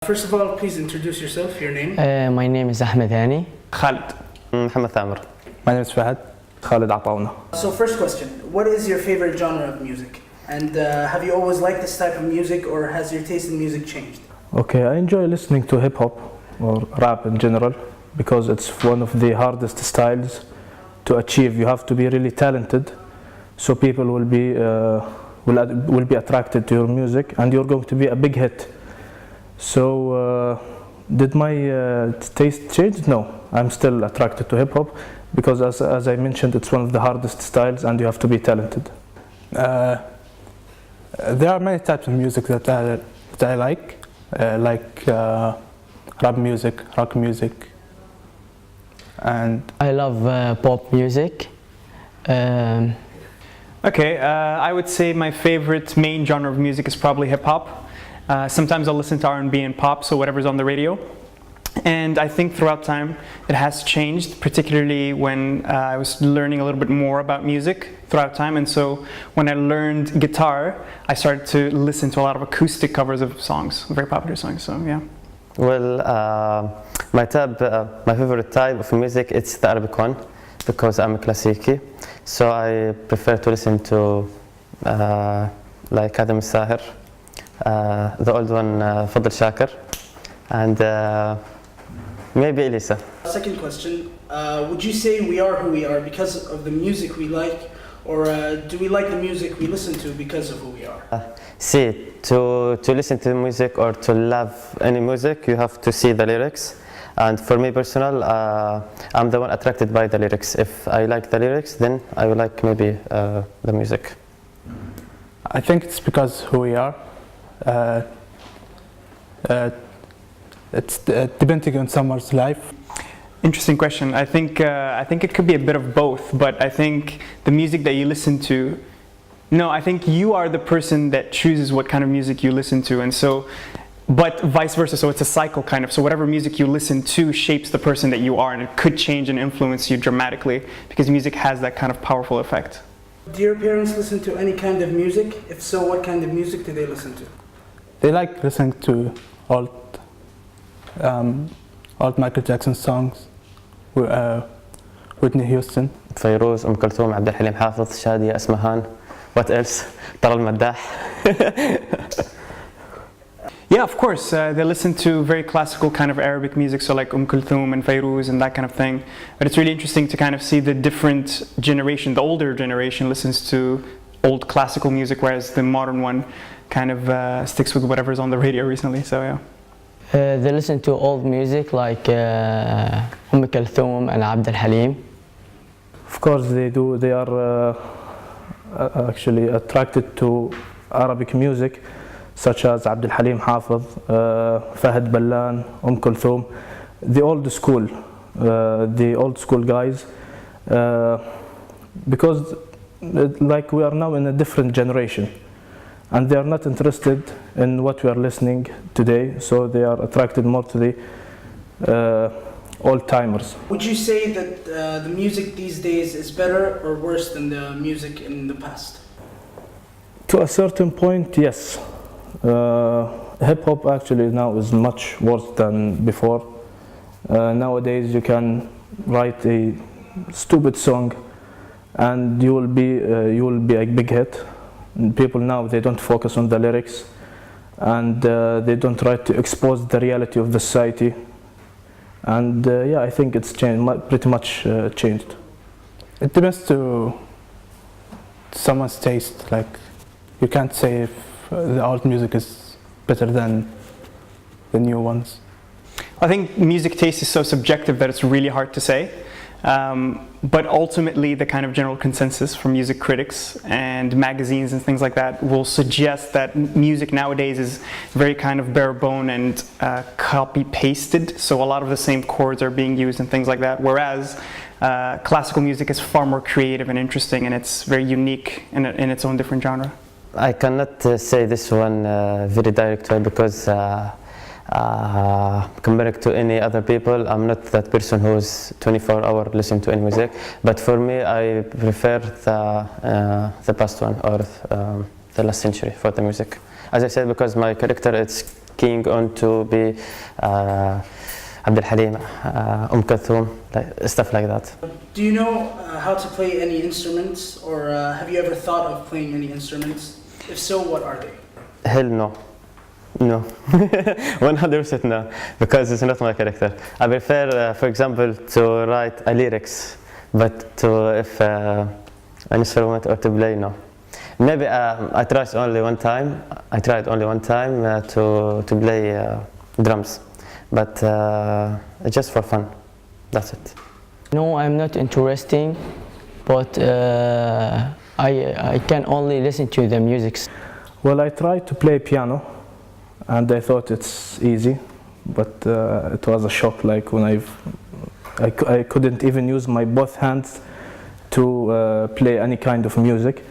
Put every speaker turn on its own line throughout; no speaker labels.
First of all, please introduce yourself, your name.
My name is Ahmed Hani.
Khalid.
محمد ثامر.
My name is Fahad. Khalid Atauna.
So first question, what is your favorite genre of music? And have you always liked this type of music, or has your taste in music changed?
Okay, I enjoy listening to hip hop or rap in general because it's one of the hardest styles to achieve. You have to be really talented, so people will be attracted to your music, and you're going to be a big hit. So did my taste change? No, I'm still attracted to hip hop because as I mentioned, it's one of the hardest styles and you have to be talented.
There are many types of music that I like rap music, rock music, and
I love pop music.
Okay, I would say my favorite main genre of music is probably hip-hop. Sometimes I'll listen to R&B and pop, so whatever's on the radio. And I think throughout time it has changed, particularly when I was learning a little bit more about music throughout time. And so when I learned guitar, I started to listen to a lot of acoustic covers of songs, very popular songs, so yeah.
Well, my favorite type of music, it's the Arabic one, because I'm a classici. So I prefer to listen to like Adam Sahir, the old one, Fadl Shakir, and maybe Elisa.
Second question, would you say we are who we are because of the music we like, or do we like the music we listen to because of who we are?
See, to listen to music or to love any music, you have to see the lyrics. And for me personal, I'm the one attracted by the lyrics. If I like the lyrics, then I will like maybe the music.
I think it's because who we are. It's depending on someone's life.
Interesting question. I think it could be a bit of both, but I think the music that you listen to, no, I think you are the person that chooses what kind of music you listen to, and so, but vice versa, so it's a cycle kind of, so whatever music you listen to shapes the person that you are, and it could change and influence you dramatically, because music has that kind of powerful effect.
Do your parents listen to any kind of music? If so, what kind of music do they listen to?
They like listening to old Michael Jackson songs, Whitney Houston.
فيروز, كلثوم, عبد الحليم حافظ, شادية, أسمهان. What else? طلال المداح.
Yeah, of course. They listen to very classical kind of Arabic music, so like Kulthum and Fayrouz and that kind of thing. But it's really interesting to kind of see the different generation. The older generation listens to old classical music, whereas the modern one kind of sticks with whatever's on the radio recently. So yeah.
They listen to old music like Kulthum and Abd al-Halim.
Of course they do. They are actually attracted to Arabic music, such as Abd al-Halim Hafiz, Fahad Ballan, Kulthum, the old school guys, because like we are now in a different generation, and they are not interested in what we are listening today, so they are attracted more to the old-timers.
Would you say that the music these days is better or worse than the music in the past?
To a certain point, yes. Hip-hop actually now is much worse than before. Nowadays you can write a stupid song and you will be a big hit. And people now, they don't focus on the lyrics, and they don't try to expose the reality of the society. And yeah, I think it's changed, pretty much changed.
It depends to someone's taste. Like, you can't say if the old music is better than the new ones.
I think music taste is so subjective that it's really hard to say. But ultimately, the kind of general consensus from music critics and magazines and things like that will suggest that music nowadays is very kind of bare bone and copy-pasted. So a lot of the same chords are being used and things like that. Whereas classical music is far more creative and interesting, and it's very unique in its own different genre.
I cannot say this one very directly because compared to any other people, I'm not that person who's 24-hour listening to any music. But for me, I prefer the past one or the last century for the music. As I said, because my character, it's keen on to be Abdul Halim, Kulthum, stuff like that.
Do you know how to play any instruments, or have you ever thought of playing any instruments? If so, what are they?
Hell no. No. 100% no. Because it's not my character. I prefer, for example, to write lyrics, but to if an instrument or to play, no. Maybe I tried only one time. To play drums, but just for fun. That's it.
No, I'm not interesting, but I can only listen to the music.
Well, I tried to play piano, and I thought it's easy, but it was a shock. Like when I couldn't even use my both hands to play any kind of music.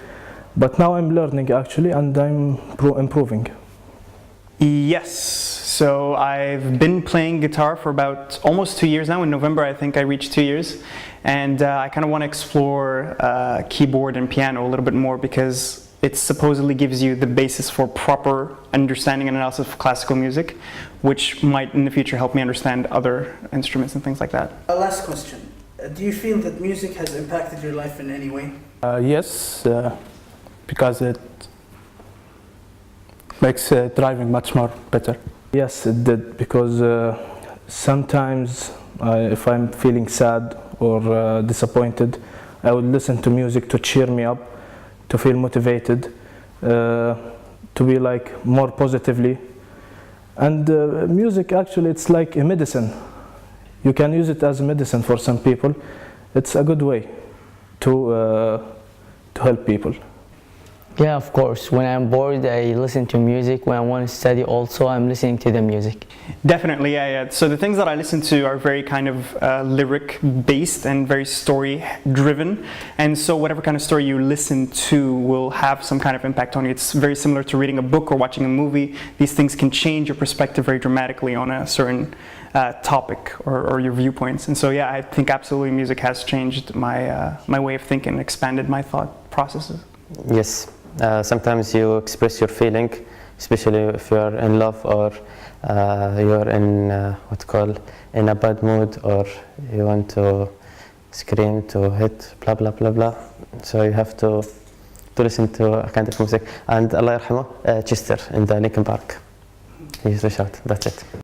But now I'm learning actually, and I'm improving.
Yes, so I've been playing guitar for about almost 2 years now. In November, I think I reached 2 years. And I kind of want to explore keyboard and piano a little bit more because it supposedly gives you the basis for proper understanding and analysis of classical music, which might in the future help me understand other instruments and things like that.
Last question. Do you feel that music has impacted your life in any way?
Yes, because it makes driving much more better.
Yes, it did, because sometimes if I'm feeling sad or disappointed, I would listen to music to cheer me up, to feel motivated, to be like more positively. And music actually, it's like a medicine. You can use it as a medicine for some people. It's a good way to help people.
Yeah, of course. When I'm bored, I listen to music. When I want to study also, I'm listening to the music.
Definitely, yeah. So the things that I listen to are very kind of lyric-based and very story-driven. And so whatever kind of story you listen to will have some kind of impact on you. It's very similar to reading a book or watching a movie. These things can change your perspective very dramatically on a certain topic or your viewpoints. And so, yeah, I think absolutely music has changed my way of thinking, expanded my thought processes.
Yes. Sometimes you express your feeling, especially if you are in love or you're in in a bad mood, or you want to scream, to hit, blah blah blah blah. So you have to listen to a kind of music. And Allah yarhamah, Chester in the Linkin Park. He's the shout. That's it.